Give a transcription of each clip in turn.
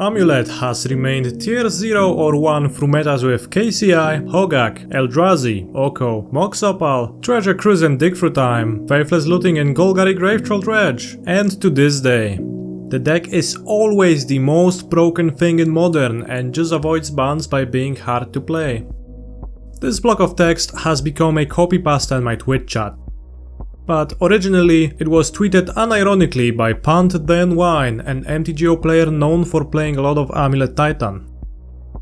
Amulet has remained tier 0 or 1 through metas with KCI, Hogak, Eldrazi, Oko, Mox Opal, Treasure Cruise and Dig Through Time, Faithless Looting and Golgari Gravetroll Dredge, and to this day. The deck is always the most broken thing in Modern and just avoids bans by being hard to play. This block of text has become a copypasta in my Twitch chat. But originally, it was tweeted unironically by Punt Dan Wine, an MTGO player known for playing a lot of Amulet Titan.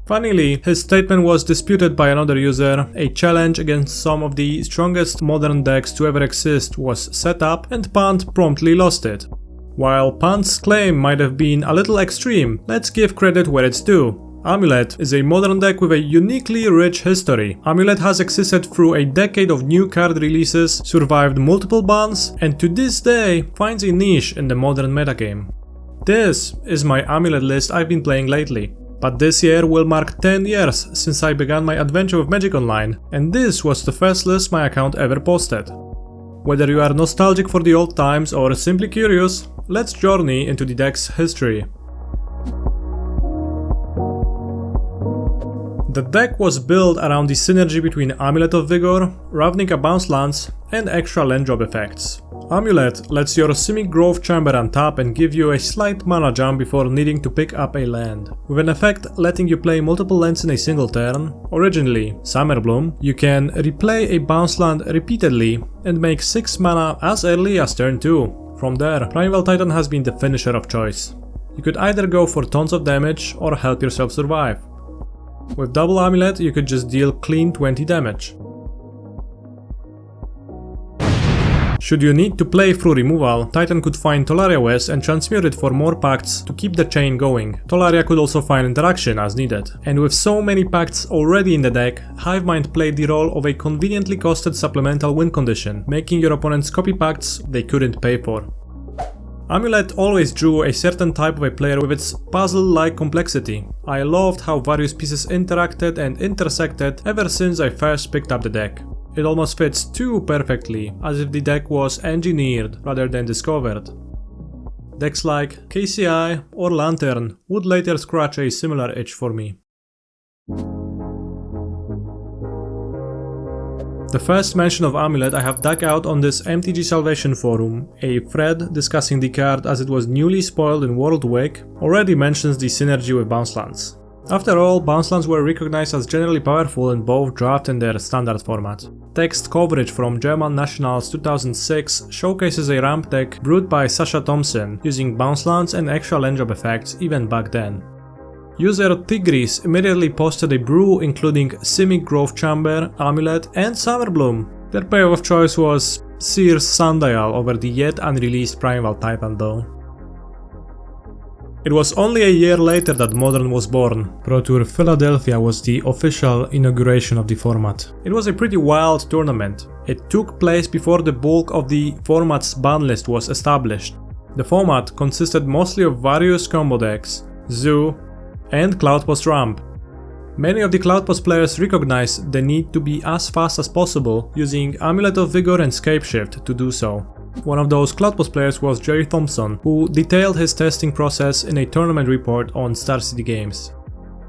Funnily, his statement was disputed by another user. A challenge against some of the strongest Modern decks to ever exist was set up and Punt promptly lost it. While Punt's claim might have been a little extreme, let's give credit where it's due. Amulet is a Modern deck with a uniquely rich history. Amulet has existed through a decade of new card releases, survived multiple bans, and to this day finds a niche in the Modern metagame. This is my Amulet list I've been playing lately, but this year will mark 10 years since I began my adventure with Magic Online, and this was the first list my account ever posted. Whether you are nostalgic for the old times or simply curious, let's journey into the deck's history. The deck was built around the synergy between Amulet of Vigor, Ravnica bounce lands, and extra land drop effects. Amulet lets your Simic Grove Chamber untap and give you a slight mana jump before needing to pick up a land, with an effect letting you play multiple lands in a single turn. Originally, Summerbloom, you can replay a bounce land repeatedly and make 6 mana as early as turn 2. From there, Primeval Titan has been the finisher of choice. You could either go for tons of damage or help yourself survive. With double Amulet, you could just deal clean 20 damage. Should you need to play through removal, Titan could find Tolaria West and transmute it for more pacts to keep the chain going. Tolaria could also find interaction as needed. And with so many pacts already in the deck, Hivemind played the role of a conveniently costed supplemental win condition, making your opponents copy pacts they couldn't pay for. Amulet always drew a certain type of a player with its puzzle-like complexity. I loved how various pieces interacted and intersected ever since I first picked up the deck. It almost fits too perfectly, as if the deck was engineered rather than discovered. Decks like KCI or Lantern would later scratch a similar itch for me. The first mention of Amulet I have dug out on this MTG Salvation forum, a thread discussing the card as it was newly spoiled in World Wake, already mentions the synergy with bounce lands. After all, bounce lands were recognized as generally powerful in both draft and their standard format. Text coverage from German Nationals 2006 showcases a ramp deck brewed by Sasha Thompson, using bounce lands and extra land drop effects even back then. User Tigris immediately posted a brew including Simic Grove Chamber, Amulet, and Summerbloom. Their pair of choice was Seer's Sundial over the yet unreleased Primeval Titan though. It was only a year later that Modern was born. Pro Tour Philadelphia was the official inauguration of the format. It was a pretty wild tournament. It took place before the bulk of the format's ban list was established. The format consisted mostly of various combo decks, Zoo, and Cloudpost Ramp. Many of the Cloudpost players recognized the need to be as fast as possible, using Amulet of Vigor and Scapeshift to do so. One of those Cloudpost players was Jerry Thompson, who detailed his testing process in a tournament report on Star City Games.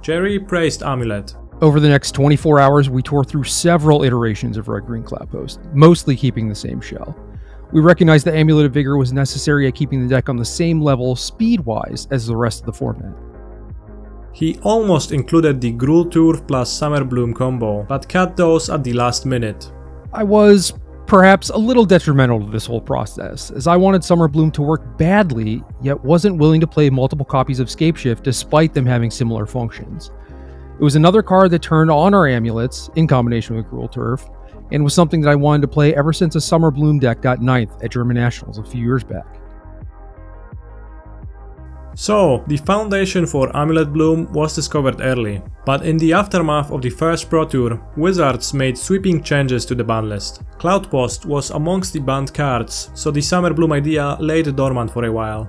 Jerry praised Amulet. Over the next 24 hours, we tore through several iterations of Red Green Cloudpost, mostly keeping the same shell. We recognized that Amulet of Vigor was necessary at keeping the deck on the same level speed-wise as the rest of the format. He almost included the Gruul Turf plus Summerbloom combo, but cut those at the last minute. I was perhaps a little detrimental to this whole process, as I wanted Summerbloom to work badly, yet wasn't willing to play multiple copies of Scapeshift despite them having similar functions. It was another card that turned on our amulets in combination with Gruul Turf, and was something that I wanted to play ever since a Summerbloom deck got 9th at German Nationals a few years back. So, the foundation for Amulet Bloom was discovered early, but in the aftermath of the first Pro Tour, Wizards made sweeping changes to the ban list. Cloudpost was amongst the banned cards, so the Summerbloom idea laid dormant for a while.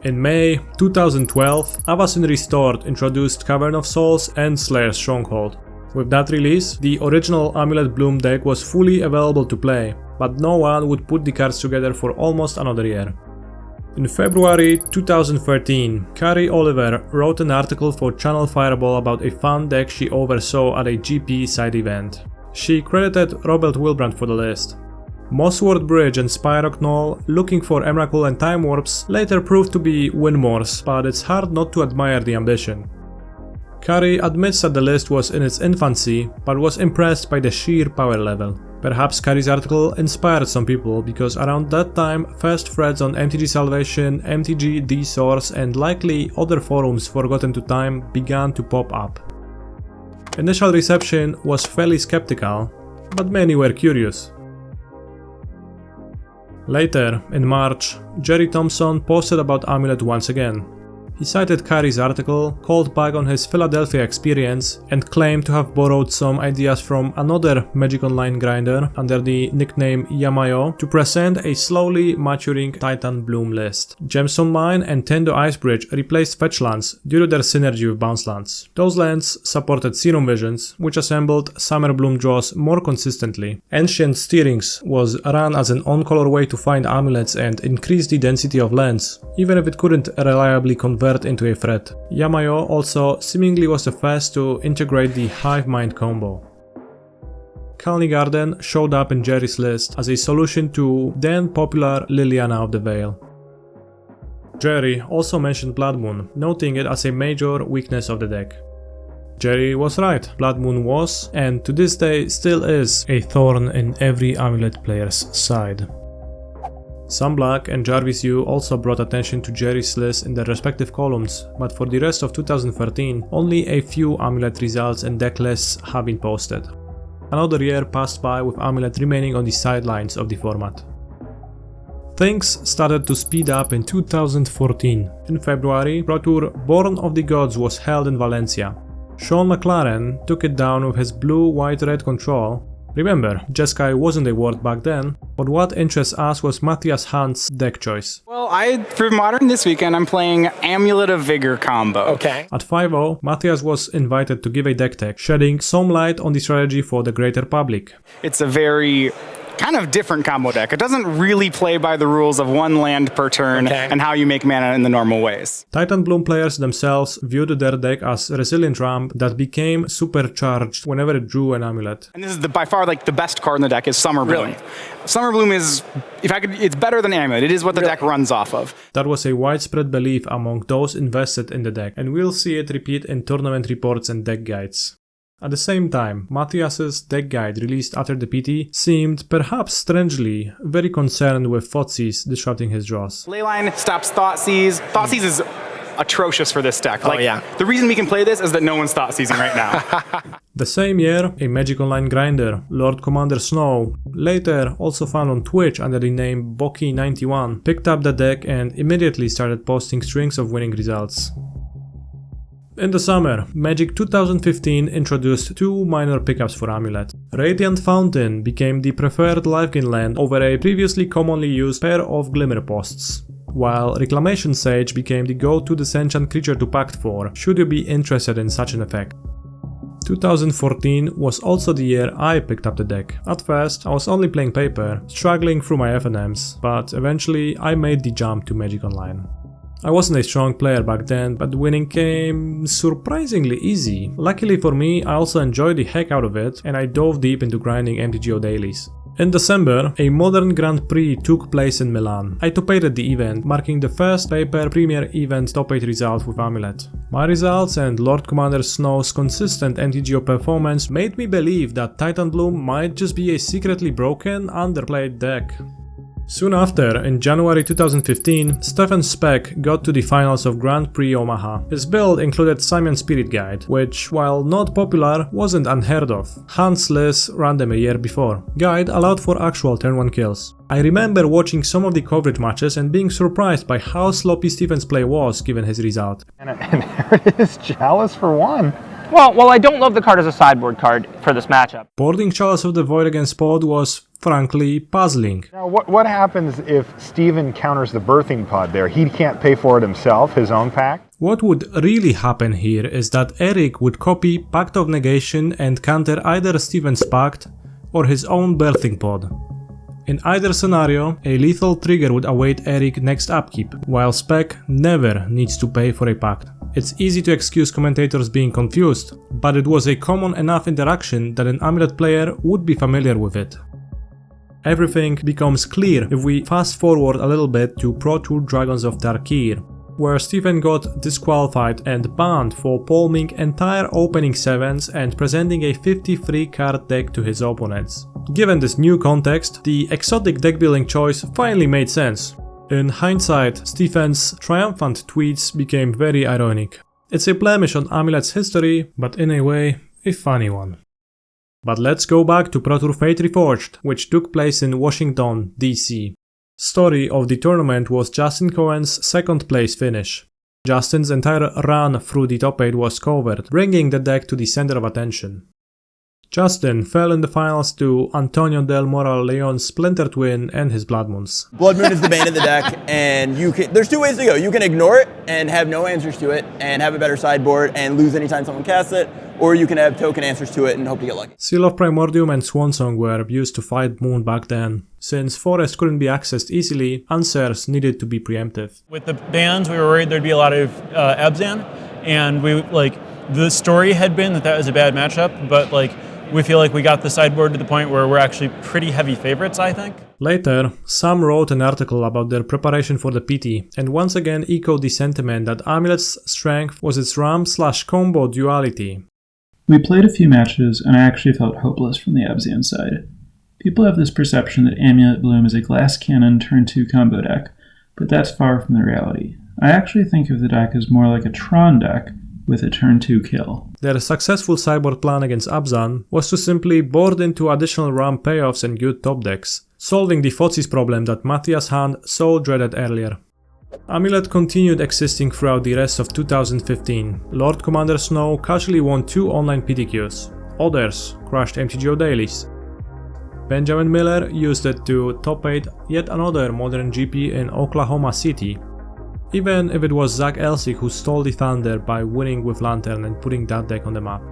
In May 2012, Avacyn Restored introduced Cavern of Souls and Slayer's Stronghold. With that release, the original Amulet Bloom deck was fully available to play, but no one would put the cards together for almost another year. In February 2013, Carrie Oliver wrote an article for Channel Fireball about a fun deck she oversaw at a GP side event. She credited Robert Wilbrand for the list. Mossword Bridge and Spyrock Knoll, looking for Emrakul and Time Warps, later proved to be win-mores, but it's hard not to admire the ambition. Carrie admits that the list was in its infancy, but was impressed by the sheer power level. Perhaps Carrie's article inspired some people, because around that time, first threads on MTG Salvation, MTG D-Source and likely other forums forgotten to time began to pop up. Initial reception was fairly skeptical, but many were curious. Later, in March, Jerry Thompson posted about Amulet once again. He cited Carrie's article, called back on his Philadelphia experience, and claimed to have borrowed some ideas from another Magic Online grinder under the nickname Yamayo to present a slowly maturing Titan Bloom list. Gemstone Mine and Tendo Icebridge replaced fetch lands due to their synergy with bounce lands. Those lands supported Serum Visions, which assembled Summer Bloom draws more consistently. Ancient Steerings was run as an on-color way to find amulets and increase the density of lands, even if it couldn't reliably convert into a threat. Yamayo also seemingly was the first to integrate the Hive Mind combo. Khalni Garden showed up in Jerry's list as a solution to then popular Liliana of the Veil. Jerry also mentioned Blood Moon, noting it as a major weakness of the deck. Jerry was right, Blood Moon was, and to this day still is, a thorn in every Amulet player's side. Sunblack and Jarvis Yu also brought attention to Jerry's list in their respective columns, but for the rest of 2013, only a few Amulet results and deck lists have been posted. Another year passed by with Amulet remaining on the sidelines of the format. Things started to speed up in 2014. In February, Pro Tour Born of the Gods was held in Valencia. Sean McLaren took it down with his blue-white-red control. Remember, Jeskai wasn't a word back then, but what interests us was Matthias Hunt's deck choice. Well, for Modern this weekend, I'm playing Amulet of Vigor combo. Okay. At 5-0, Matthias was invited to give a deck tech, shedding some light on the strategy for the greater public. It's a very kind of different combo deck. It doesn't really play by the rules of one land per turn and how you make mana in the normal ways. Titan Bloom players themselves viewed their deck as a resilient ramp that became supercharged whenever it drew an amulet. And this is by far like the best card in the deck is Summer Bloom. Really? Summer Bloom is, it's better than Amulet. It is what the deck runs off of. That was a widespread belief among those invested in the deck, and we'll see it repeat in tournament reports and deck guides. At the same time, Matthias's deck guide released after the PT seemed, perhaps strangely, very concerned with Thoughtseize disrupting his draws. Leyline stops Thoughtseize. Thoughtseize is atrocious for this deck. The reason we can play this is that no one's Thoughtseizing right now. The same year, a Magic Online grinder, Lord Commander Snow, later also found on Twitch under the name Boki91, picked up the deck and immediately started posting strings of winning results. In the summer, Magic 2015 introduced two minor pickups for Amulet. Radiant Fountain became the preferred life-gain land over a previously commonly used pair of Glimmer Posts, while Reclamation Sage became the go-to disenchant creature to pact for, should you be interested in such an effect. 2014 was also the year I picked up the deck. At first, I was only playing paper, struggling through my FNMs, but eventually I made the jump to Magic Online. I wasn't a strong player back then, but winning came surprisingly easy. Luckily for me, I also enjoyed the heck out of it, and I dove deep into grinding MTGO dailies. In December, a Modern Grand Prix took place in Milan. I top-8'd the event, marking the first paper premier event top-8 result with Amulet. My results and Lord Commander Snow's consistent MTGO performance made me believe that Titan Bloom might just be a secretly broken, underplayed deck. Soon after, in January 2015, Stefan Speck got to the finals of Grand Prix Omaha. His build included Simian Spirit Guide, which, while not popular, wasn't unheard of. Hans Liss ran them a year before. Guide allowed for actual turn 1 kills. I remember watching some of the coverage matches and being surprised by how sloppy Stefan's play was given his result. And there it is, Chalice for 1. Well, I don't love the card as a sideboard card for this matchup. Boarding Chalice of the Void against Pod was, frankly, puzzling. Now, what happens if Steven counters the birthing pod there? He can't pay for it himself, his own pact? What would really happen here is that Eric would copy Pact of Negation and counter either Steven's Pact or his own birthing pod. In either scenario, a lethal trigger would await Eric next upkeep, while Spec never needs to pay for a pact. It's easy to excuse commentators being confused, but it was a common enough interaction that an Amulet player would be familiar with it. Everything becomes clear if we fast forward a little bit to Pro Tour Dragons of Tarkir, where Stephen got disqualified and banned for palming entire opening 7s and presenting a 53 card deck to his opponents. Given this new context, the exotic deck building choice finally made sense. In hindsight, Stephen's triumphant tweets became very ironic. It's a blemish on Amulet's history, but in a way, a funny one. But let's go back to Pro Tour Fate Reforged, which took place in Washington, DC. Story of the tournament was Justin Cohen's second place finish. Justin's entire run through the top 8 was covered, bringing the deck to the center of attention. Justin fell in the finals to Antonio Del Moral Leon's Splinter Twin and his Blood Moons. Blood Moon is the bane of the deck, and there's two ways to go. You can ignore it and have no answers to it and have a better sideboard and lose anytime someone casts it, or you can have token answers to it and hope to get lucky. Seal of Primordium and Swansong were used to fight Moon back then. Since Forest couldn't be accessed easily, answers needed to be preemptive. With the bans, we were worried there'd be a lot of Abzan, and the story had been that was a bad matchup, but we feel like we got the sideboard to the point where we're actually pretty heavy favorites, I think. Later, Sam wrote an article about their preparation for the PT, and once again echoed the sentiment that Amulet's strength was its RAM/combo duality. We played a few matches, and I actually felt hopeless from the Abzan side. People have this perception that Amulet Bloom is a glass cannon turn 2 combo deck, but that's far from the reality. I actually think of the deck as more like a Tron deck, with a turn 2 kill. Their successful sideboard plan against Abzan was to simply board into additional RAM payoffs and good top decks, solving the Fozzi's problem that Matthias Hand so dreaded earlier. Amulet continued existing throughout the rest of 2015. Lord Commander Snow casually won 2 online PTQs. Others crushed MTGO dailies. Benjamin Miller used it to top 8 yet another Modern GP in Oklahoma City, even if it was Zach Elsik who stole the thunder by winning with Lantern and putting that deck on the map.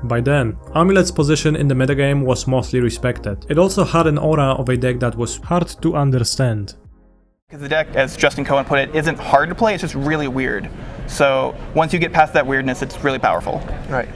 By then, Amulet's position in the metagame was mostly respected. It also had an aura of a deck that was hard to understand. Because the deck, as Justin Cohen put it, isn't hard to play, it's just really weird. So once you get past that weirdness, it's really powerful. Right.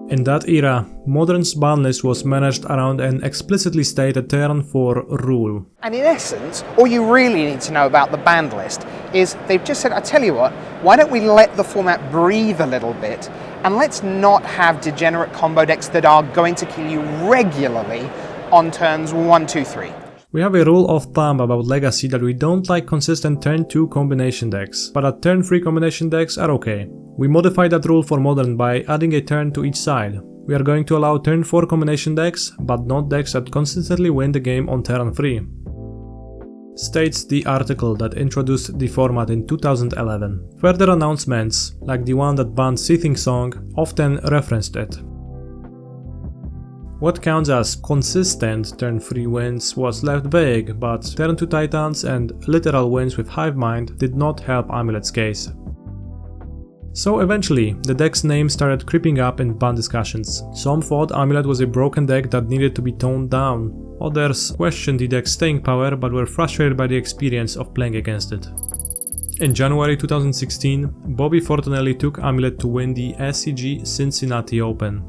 In that era, Modern's ban list was managed around an explicitly stated turn 4 rule. And in essence, all you really need to know about the banned list is they've just said, I tell you what, why don't we let the format breathe a little bit, and let's not have degenerate combo decks that are going to kill you regularly on turns 1, 2, 3. We have a rule of thumb about Legacy that we don't like consistent turn 2 combination decks, but that turn 3 combination decks are okay. We modified that rule for Modern by adding a turn to each side. We are going to allow turn 4 combination decks, but not decks that consistently win the game on turn 3. States the article that introduced the format in 2011. Further announcements, like the one that banned Seething Song, often referenced it. What counts as consistent turn 3 wins was left vague, but turn 2 Titans and literal wins with Hive Mind did not help Amulet's case. So eventually, the deck's name started creeping up in ban discussions. Some thought Amulet was a broken deck that needed to be toned down. Others questioned the deck's staying power but were frustrated by the experience of playing against it. In January 2016, Bobby Fortunelli took Amulet to win the SCG Cincinnati Open.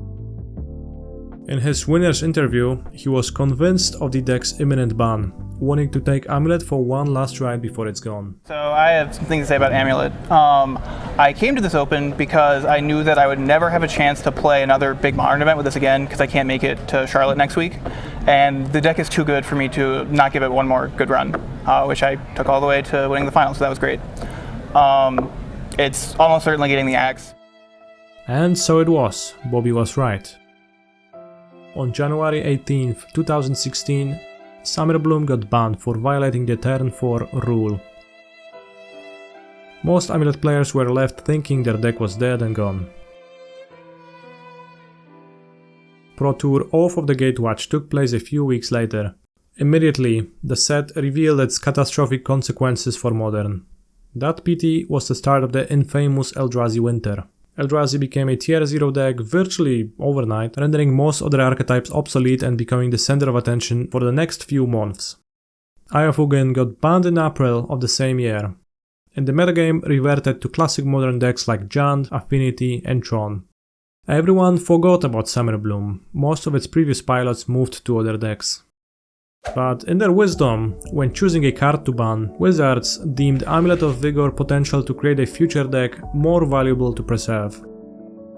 In his winner's interview, he was convinced of the deck's imminent ban, wanting to take Amulet for one last ride before it's gone. So I have some things to say about Amulet. I came to this Open because I knew that I would never have a chance to play another big Modern event with this again because I can't make it to Charlotte next week. And the deck is too good for me to not give it one more good run, which I took all the way to winning the finals, so that was great. It's almost certainly getting the axe. And so it was. Bobby was right. On January 18, 2016, Summer Bloom got banned for violating the turn 4 rule. Most Amulet players were left thinking their deck was dead and gone. Pro Tour Oath of the Gatewatch took place a few weeks later. Immediately, the set revealed its catastrophic consequences for Modern. That PT was the start of the infamous Eldrazi winter. Eldrazi became a tier 0 deck virtually overnight, rendering most other archetypes obsolete and becoming the center of attention for the next few months. Eye of Ugin got banned in April of the same year, and the metagame reverted to classic modern decks like Jund, Affinity, and Tron. Everyone forgot about Summerbloom. Most of its previous pilots moved to other decks. But in their wisdom, when choosing a card to ban, Wizards deemed Amulet of Vigor potential to create a future deck more valuable to preserve.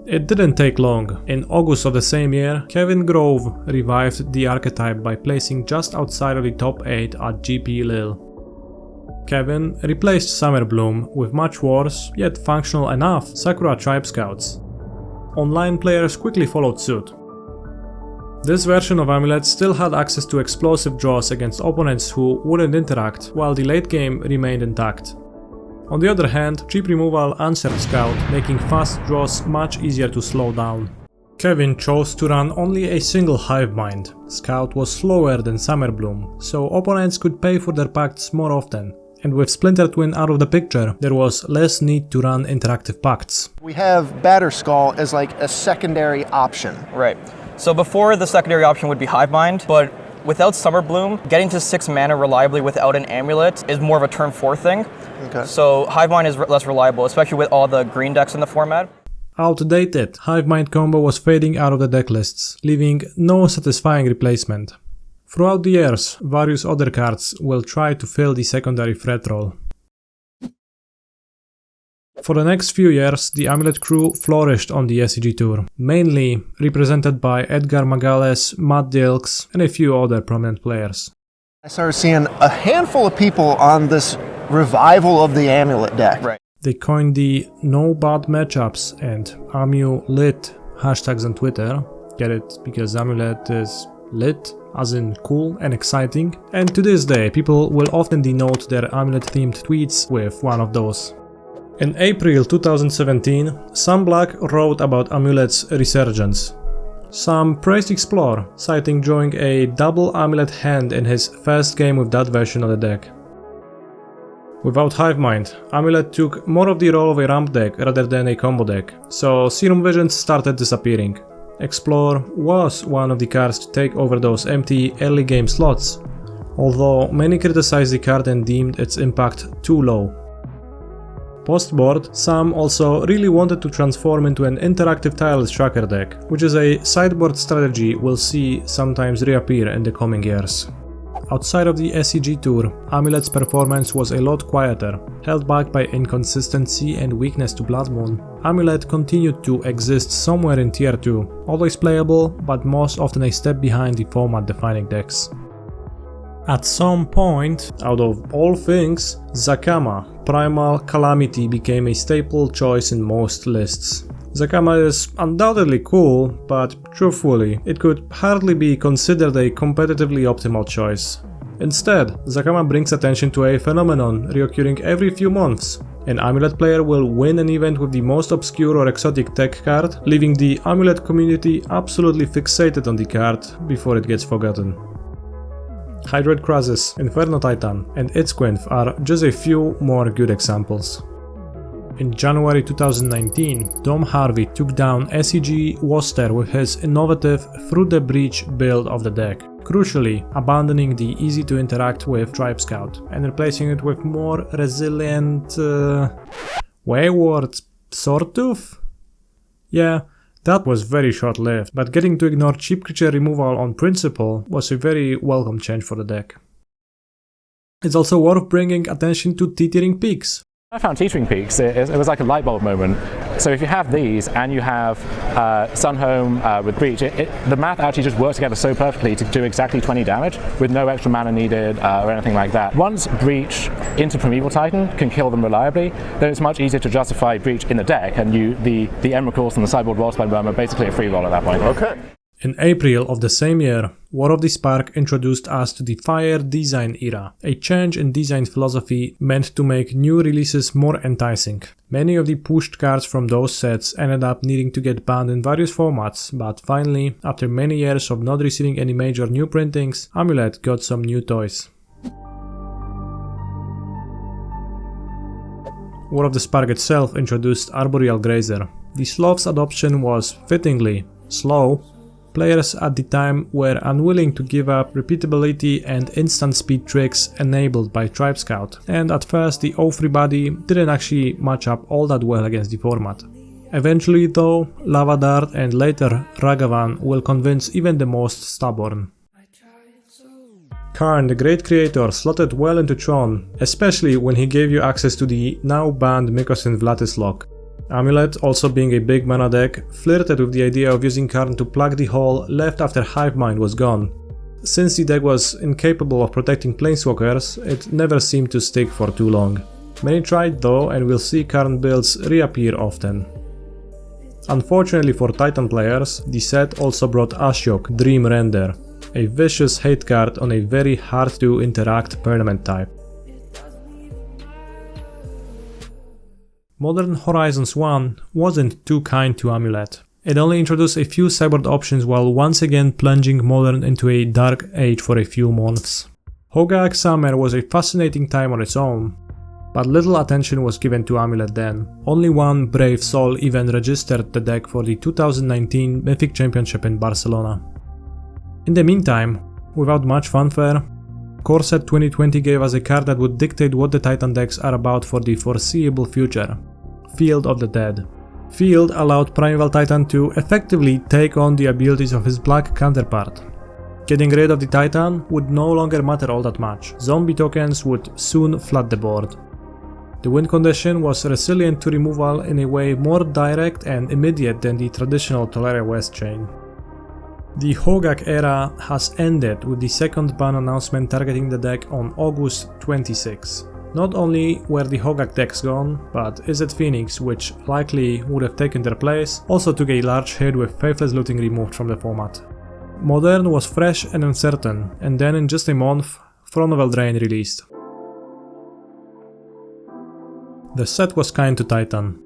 It didn't take long. In August of the same year, Kevin Grove revived the archetype by placing just outside of the top 8 at GP Lille. Kevin replaced Summerbloom with much worse, yet functional enough, Sakura Tribe Scouts. Online players quickly followed suit. This version of Amulet still had access to explosive draws against opponents who wouldn't interact, while the late game remained intact. On the other hand, cheap removal answered Scout, making fast draws much easier to slow down. Kevin chose to run only a single Hivemind. Scout was slower than Summerbloom, so opponents could pay for their pacts more often. And with Splinter Twin out of the picture, there was less need to run interactive pacts. We have Batterskull as like a secondary option. Right. So before, the secondary option would be Hivemind, but without Summerbloom, getting to 6 mana reliably without an amulet is more of a turn 4 thing. Okay. So Hivemind is less reliable, especially with all the green decks in the format. Outdated, Hivemind combo was fading out of the deck lists, leaving no satisfying replacement. Throughout the years, various other cards will try to fill the secondary threat role. For the next few years, the Amulet crew flourished on the SCG Tour, mainly represented by Edgar Magales, Matt Dilks, and a few other prominent players. I started seeing a handful of people on this revival of the Amulet deck. Right. They coined the no bad matchups and Amulet hashtags on Twitter. Get it? Because Amulet is lit, as in cool and exciting. And to this day, people will often denote their Amulet-themed tweets with one of those. In April 2017, Sam Black wrote about Amulet's resurgence. Sam praised Explore, citing drawing a double Amulet hand in his first game with that version of the deck. Without Hivemind, Amulet took more of the role of a ramp deck rather than a combo deck, so Serum Visions started disappearing. Explore was one of the cards to take over those empty early game slots, although many criticized the card and deemed its impact too low. Post-board, Sam also really wanted to transform into an interactive tireless tracker deck, which is a sideboard strategy we'll see sometimes reappear in the coming years. Outside of the SCG Tour, Amulet's performance was a lot quieter. Held back by inconsistency and weakness to Blood Moon, Amulet continued to exist somewhere in Tier 2, always playable, but most often a step behind the format-defining decks. At some point, out of all things, Zakama, Primal Calamity, became a staple choice in most lists. Zakama is undoubtedly cool, but truthfully, it could hardly be considered a competitively optimal choice. Instead, Zakama brings attention to a phenomenon reoccurring every few months. An Amulet player will win an event with the most obscure or exotic tech card, leaving the Amulet community absolutely fixated on the card before it gets forgotten. Hydroid Krasis, Inferno Titan, and Itzquinf are just a few more good examples. In January 2019, Dom Harvey took down SCG Worcester with his innovative Through the Breach build of the deck, crucially abandoning the easy to interact with Tribe Scout and replacing it with more resilient... Wayward Swordtooth? Yeah, that was very short-lived, but getting to ignore cheap creature removal on principle was a very welcome change for the deck. It's also worth bringing attention to Teetering Peaks. I found Teetering Peaks, it was like a light bulb moment. So if you have these and you have Sunhome with Breach, the math actually just works together so perfectly to do exactly 20 damage with no extra mana needed or anything like that. Once Breach into Primeval Titan can kill them reliably, then it's much easier to justify Breach in the deck, and the Emrakul and the sideboard Wallspine Worm are basically a free roll at that point. Okay. In April of the same year, War of the Spark introduced us to the Fire Design era, a change in design philosophy meant to make new releases more enticing. Many of the pushed cards from those sets ended up needing to get banned in various formats, but finally, after many years of not receiving any major new printings, Amulet got some new toys. War of the Spark itself introduced Arboreal Grazer. The Sloth's adoption was fittingly slow. Players at the time were unwilling to give up repeatability and instant speed tricks enabled by Tribe Scout, and at first the O3 body didn't actually match up all that well against the format. Eventually though, Lava Dart and later Ragavan will convince even the most stubborn. Karn, the great creator, slotted well into Tron, especially when he gave you access to the now banned Mykosin Vlatislock. Amulet, also being a big mana deck, flirted with the idea of using Karn to plug the hole left after Hivemind was gone. Since the deck was incapable of protecting Planeswalkers, it never seemed to stick for too long. Many tried though, and we'll see Karn builds reappear often. Unfortunately for Titan players, the set also brought Ashiok, Dream Render, a vicious hate card on a very hard to interact permanent type. Modern Horizons 1 wasn't too kind to Amulet. It only introduced a few sideboard options while once again plunging Modern into a dark age for a few months. Hogak Summer was a fascinating time on its own, but little attention was given to Amulet then. Only one brave soul even registered the deck for the 2019 Mythic Championship in Barcelona. In the meantime, without much fanfare, Core Set 2020 gave us a card that would dictate what the Titan decks are about for the foreseeable future. Field of the Dead. Field allowed Primeval Titan to effectively take on the abilities of his black counterpart. Getting rid of the Titan would no longer matter all that much. Zombie tokens would soon flood the board. The win condition was resilient to removal in a way more direct and immediate than the traditional Tolaria West chain. The Hogak era has ended with the second ban announcement targeting the deck on August 26. Not only were the Hogak decks gone, but Izzet Phoenix, which likely would have taken their place, also took a large hit with Faithless Looting removed from the format. Modern was fresh and uncertain, and then in just a month, Throne of Eldraine released. The set was kind to Titan.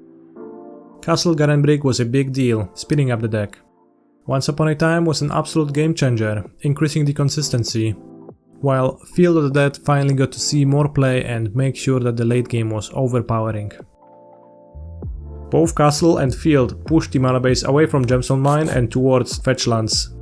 Castle Garenbrig was a big deal, speeding up the deck. Once Upon a Time was an absolute game changer, increasing the consistency, while Field of the Dead finally got to see more play and make sure that the late game was overpowering. Both Castle and Field pushed the mana base away from Gemstone Mine and towards fetchlands.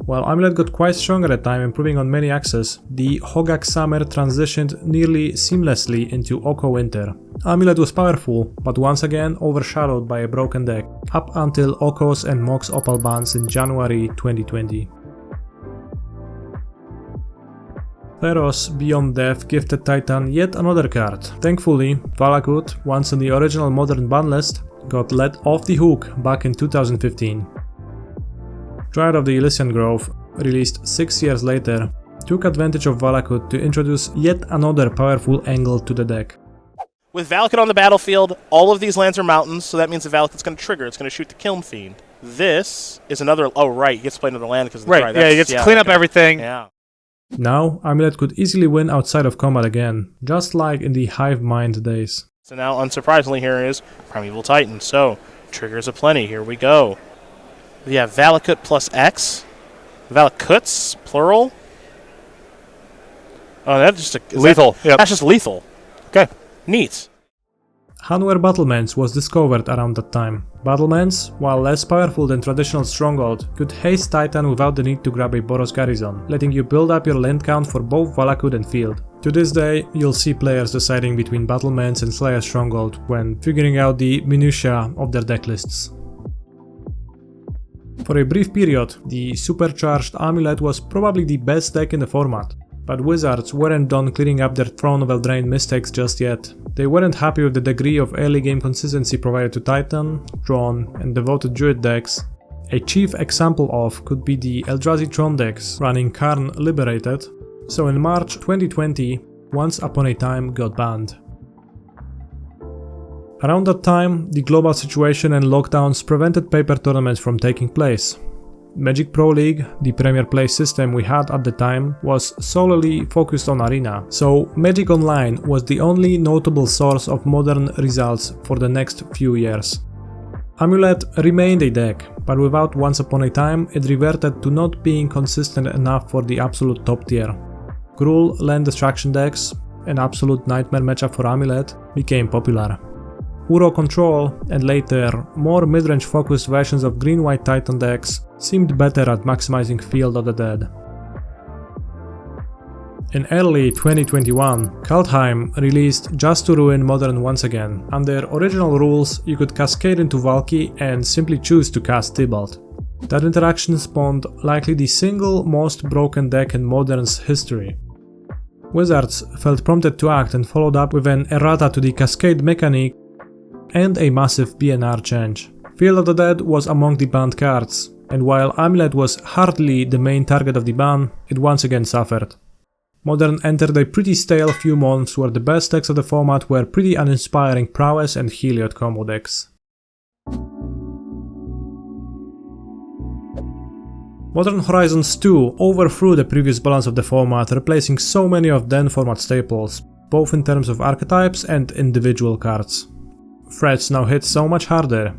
While Amulet got quite strong at the time, improving on many axes, the Hogak Summer transitioned nearly seamlessly into Oko Winter. Amulet was powerful, but once again overshadowed by a broken deck, up until Okos and Mox Opal bans in January 2020. Theros Beyond Death gifted Titan yet another card. Thankfully, Valakut, once on the original Modern ban list, got let off the hook back in 2015. Dryad of the Elysian Grove, released 6 years later, took advantage of Valakut to introduce yet another powerful angle to the deck. With Valakut on the battlefield, all of these lands are mountains, so that means the Valakut's going to trigger. It's going to shoot the Kiln Fiend. This is another... Oh, right, he gets to play another land because of the right, yeah, he gets to clean up everything. Yeah. Now, Amulet could easily win outside of combat again, just like in the Hivemind days. So now, unsurprisingly, here is Primeval Titan. So, triggers aplenty. Here we go. We have Valakut plus X. Valakuts, plural. Oh, that's just lethal. Yep. That's just lethal. Okay, neat. Hanweir Battlements was discovered around that time. Battlements, while less powerful than traditional Stronghold, could haste Titan without the need to grab a Boros Garrison, letting you build up your land count for both Valakut and Field. To this day, you'll see players deciding between Battlements and Slayer Stronghold when figuring out the minutiae of their deck lists. For a brief period, the supercharged Amulet was probably the best deck in the format, but Wizards weren't done cleaning up their Throne of Eldraine mistakes just yet. They weren't happy with the degree of early game consistency provided to Titan, Tron, and devoted Druid decks. A chief example of could be the Eldrazi Tron decks running Karn Liberated, so in March 2020, Once Upon a Time got banned. Around that time, the global situation and lockdowns prevented paper tournaments from taking place. Magic Pro League, the premier play system we had at the time, was solely focused on Arena, so Magic Online was the only notable source of modern results for the next few years. Amulet remained a deck, but without Once Upon a Time, it reverted to not being consistent enough for the absolute top tier. Gruul land destruction decks, an absolute nightmare matchup for Amulet, became popular. Uro Control, and later, more mid-range focused versions of Green-White Titan decks seemed better at maximizing Field of the Dead. In early 2021, Kaldheim released Just to Ruin Modern once again. Under original rules, you could cascade into Valky and simply choose to cast Tybalt. That interaction spawned likely the single most broken deck in Modern's history. Wizards felt prompted to act and followed up with an errata to the cascade mechanic and a massive PNR change. Field of the Dead was among the banned cards, and while Amulet was hardly the main target of the ban, it once again suffered. Modern entered a pretty stale few months where the best decks of the format were pretty uninspiring Prowess and Heliod combo decks. Modern Horizons 2 overthrew the previous balance of the format, replacing so many of then format staples, both in terms of archetypes and individual cards. Threats now hit so much harder,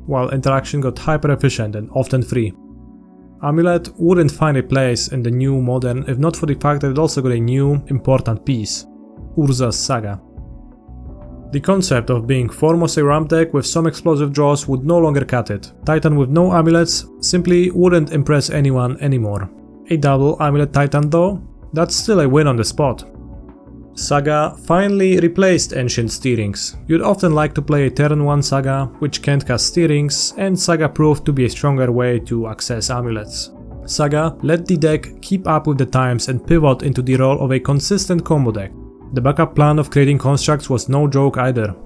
while interaction got hyper efficient and often free. Amulet wouldn't find a place in the new Modern if not for the fact that it also got a new, important piece, Urza's Saga. The concept of being foremost a ramp deck with some explosive draws would no longer cut it. Titan with no amulets simply wouldn't impress anyone anymore. A double Amulet Titan though? That's still a win on the spot. Saga finally replaced Ancient Steerings. You'd often like to play a turn 1 Saga, which can't cast Steerings, and Saga proved to be a stronger way to access amulets. Saga let the deck keep up with the times and pivot into the role of a consistent combo deck. The backup plan of creating constructs was no joke either.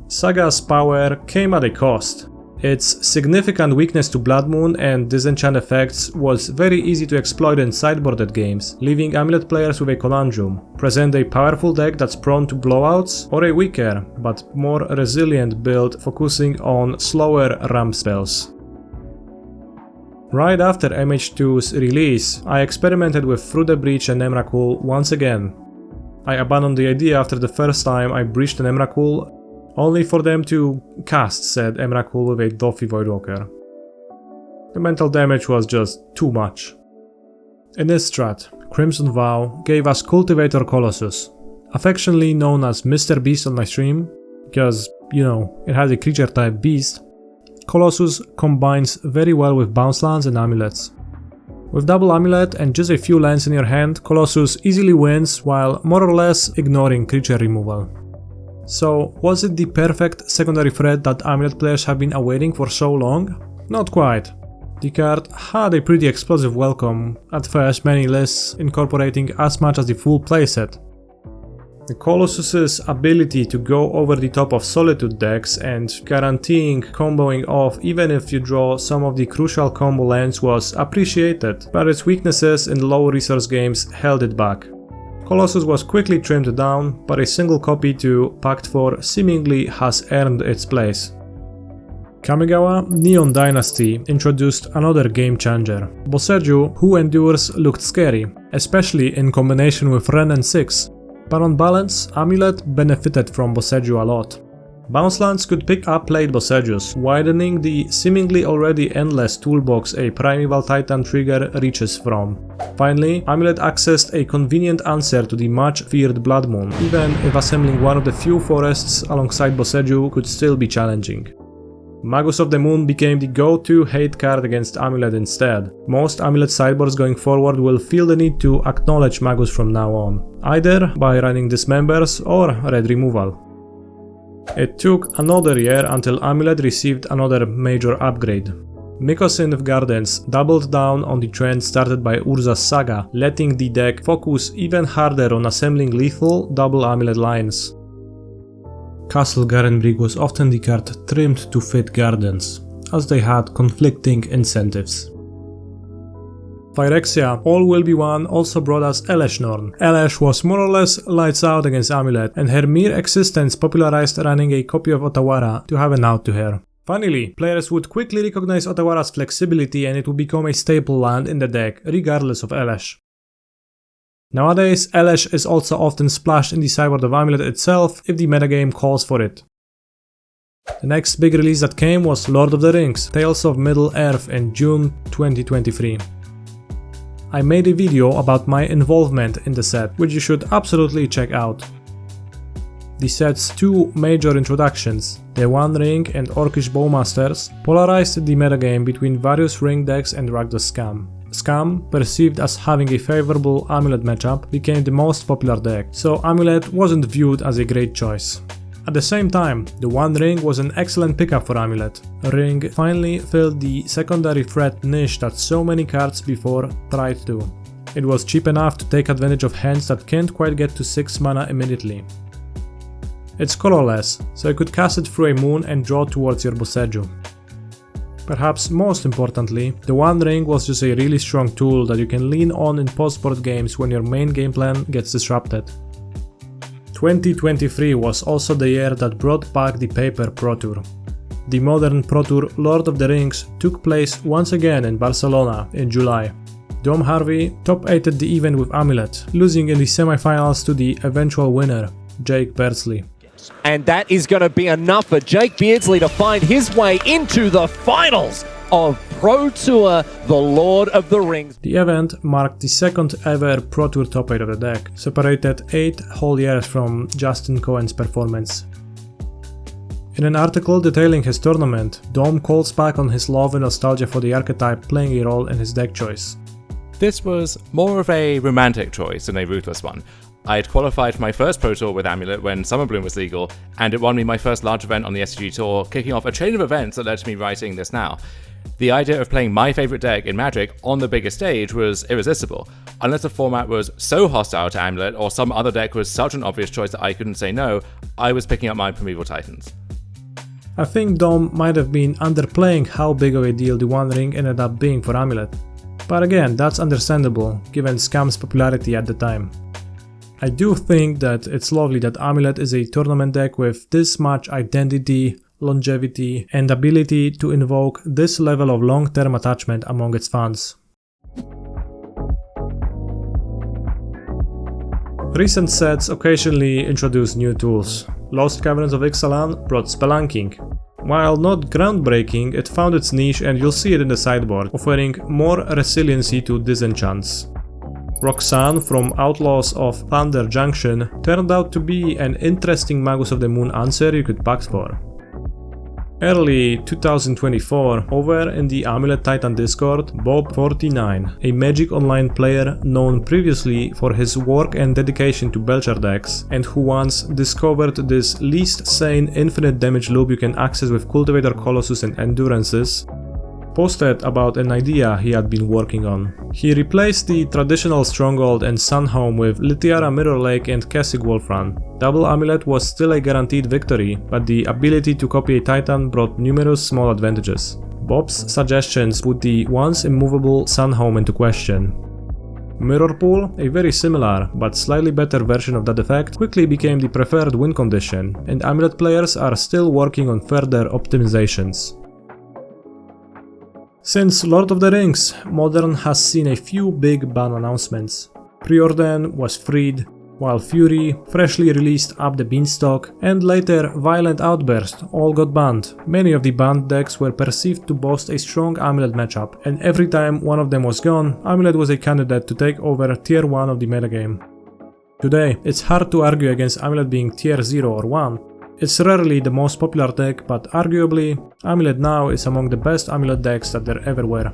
Saga's power came at a cost. Its significant weakness to Blood Moon and disenchant effects was very easy to exploit in sideboarded games, leaving Amulet players with a conundrum: present a powerful deck that's prone to blowouts, or a weaker, but more resilient build focusing on slower ramp spells. Right after MH2's release, I experimented with Through the Breach and Emrakul once again. I abandoned the idea after the first time I breached an Emrakul, only for them to cast said Emrakul with a Doffy Voidwalker. The mental damage was just too much. In this strat, Crimson Vow gave us Cultivator Colossus, affectionately known as Mr. Beast on my stream, because, you know, it has a creature type beast. Colossus combines very well with bounce lands and amulets. With double amulet and just a few lands in your hand, Colossus easily wins while more or less ignoring creature removal. So, was it the perfect secondary threat that Amulet players have been awaiting for so long? Not quite. The card had a pretty explosive welcome, at first many lists incorporating as much as the full playset. The Colossus's ability to go over the top of Solitude decks and guaranteeing comboing off even if you draw some of the crucial combo lands was appreciated, but its weaknesses in low resource games held it back. Colossus was quickly trimmed down, but a single copy to Pact 4 seemingly has earned its place. Kamigawa Neon Dynasty introduced another game changer. Boseiju, Who Endures, looked scary, especially in combination with Ren and 6, but on balance, Amulet benefited from Boseiju a lot. Bounce lands could pick up late Boseijus, widening the seemingly already endless toolbox a Primeval Titan trigger reaches from. Finally, Amulet accessed a convenient answer to the much feared Blood Moon, even if assembling one of the few forests alongside Boseiju could still be challenging. Magus of the Moon became the go-to hate card against Amulet instead. Most Amulet sideboards going forward will feel the need to acknowledge Magus from now on, either by running Dismembers or Red Removal. It took another year until Amulet received another major upgrade. Mycosynth Gardens doubled down on the trend started by Urza's Saga, letting the deck focus even harder on assembling lethal double Amulet lines. Castle Garenbrig was often the card trimmed to fit Gardens, as they had conflicting incentives. Phyrexia All Will Be One also brought us Elesh Norn. Elesh was more or less lights out against Amulet, and her mere existence popularized running a copy of Otawara to have an out to her. Finally, players would quickly recognize Otawara's flexibility and it would become a staple land in the deck, regardless of Elesh. Nowadays, Elesh is also often splashed in the sideboard of Amulet itself if the metagame calls for it. The next big release that came was Lord of the Rings, Tales of Middle-earth in June 2023. I made a video about my involvement in the set, which you should absolutely check out. The set's two major introductions, the One Ring and Orcish Bowmasters, polarized the metagame between various ring decks and Rakdos Scum. Scum, perceived as having a favorable Amulet matchup, became the most popular deck, so Amulet wasn't viewed as a great choice. At the same time, the One Ring was an excellent pickup for Amulet. Ring finally filled the secondary threat niche that so many cards before tried to. It was cheap enough to take advantage of hands that can't quite get to 6 mana immediately. It's colorless, so you could cast it through a moon and draw towards your Boseiju. Perhaps most importantly, the One Ring was just a really strong tool that you can lean on in post-board games when your main game plan gets disrupted. 2023 was also the year that brought back the paper Pro Tour. The modern Pro Tour Lord of the Rings took place once again in Barcelona in July. Dom Harvey top-8'd the event with Amulet, losing in the semi-finals to the eventual winner, Jake Beardsley. And that is going to be enough for Jake Beardsley to find his way into the finals of Pro Tour, the Lord of the Rings. The event marked the second ever Pro Tour top 8 of the deck, separated 8 whole years from Justin Cohen's performance. In an article detailing his tournament, Dom calls back on his love and nostalgia for the archetype playing a role in his deck choice. This was more of a romantic choice than a ruthless one. I had qualified for my first Pro Tour with Amulet when Summer Bloom was legal, and it won me my first large event on the SCG Tour, kicking off a chain of events that led to me writing this now. The idea of playing my favourite deck in Magic on the biggest stage was irresistible. Unless the format was so hostile to Amulet or some other deck was such an obvious choice that I couldn't say no, I was picking up my Primeval Titans. I think Dom might have been underplaying how big of a deal the One Ring ended up being for Amulet. But again, that's understandable, given Scum's popularity at the time. I do think that it's lovely that Amulet is a tournament deck with this much identity, longevity, and ability to invoke this level of long-term attachment among its fans. Recent sets occasionally introduce new tools. Lost Caverns of Ixalan brought Spelunking. While not groundbreaking, it found its niche and you'll see it in the sideboard, offering more resiliency to disenchants. Roxanne from Outlaws of Thunder Junction turned out to be an interesting Magus of the Moon answer you could box for. Early 2024, over in the Amulet Titan Discord, Bob49, a Magic Online player known previously for his work and dedication to Belcher decks, and who once discovered this least sane infinite damage loop you can access with Cultivator Colossus and Endurances, posted about an idea he had been working on. He replaced the traditional Stronghold and Sunhome with Litiara Mirror Lake and Kessig Wolfrun. Double Amulet was still a guaranteed victory, but the ability to copy a Titan brought numerous small advantages. Bob's suggestions put the once immovable Sunhome into question. Mirror Pool, a very similar but slightly better version of that effect, quickly became the preferred win condition, and Amulet players are still working on further optimizations. Since Lord of the Rings, Modern has seen a few big ban announcements. Preordain was freed, while Fury, freshly released Up the Beanstalk, and later Violent Outburst all got banned. Many of the banned decks were perceived to boast a strong Amulet matchup, and every time one of them was gone, Amulet was a candidate to take over tier 1 of the metagame. Today, it's hard to argue against Amulet being tier 0 or 1. It's rarely the most popular deck, but arguably, Amulet now is among the best Amulet decks that there ever were.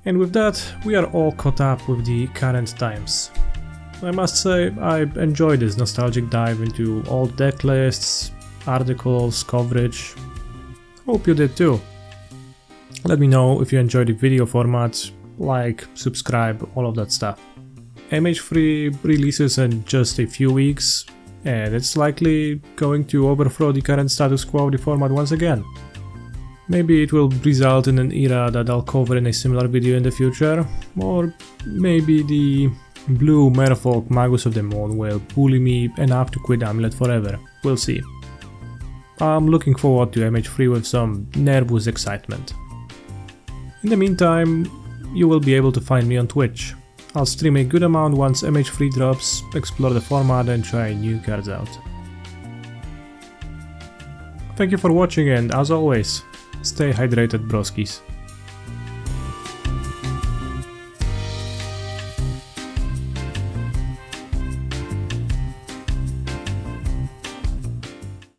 And with that, we are all caught up with the current times. I must say, I enjoyed this nostalgic dive into old deck lists, articles, coverage. Hope you did too. Let me know if you enjoyed the video format, like, subscribe, all of that stuff. MH3 releases in just a few weeks, and it's likely going to overthrow the current status quo of the format once again. Maybe it will result in an era that I'll cover in a similar video in the future, or maybe the blue Merfolk Magus of the Moon will bully me enough to quit Amulet forever. We'll see. I'm looking forward to MH3 with some nervous excitement. In the meantime, you will be able to find me on Twitch. I'll stream a good amount once MH3 drops, explore the format and try new cards out. Thank you for watching and as always, stay hydrated broskis.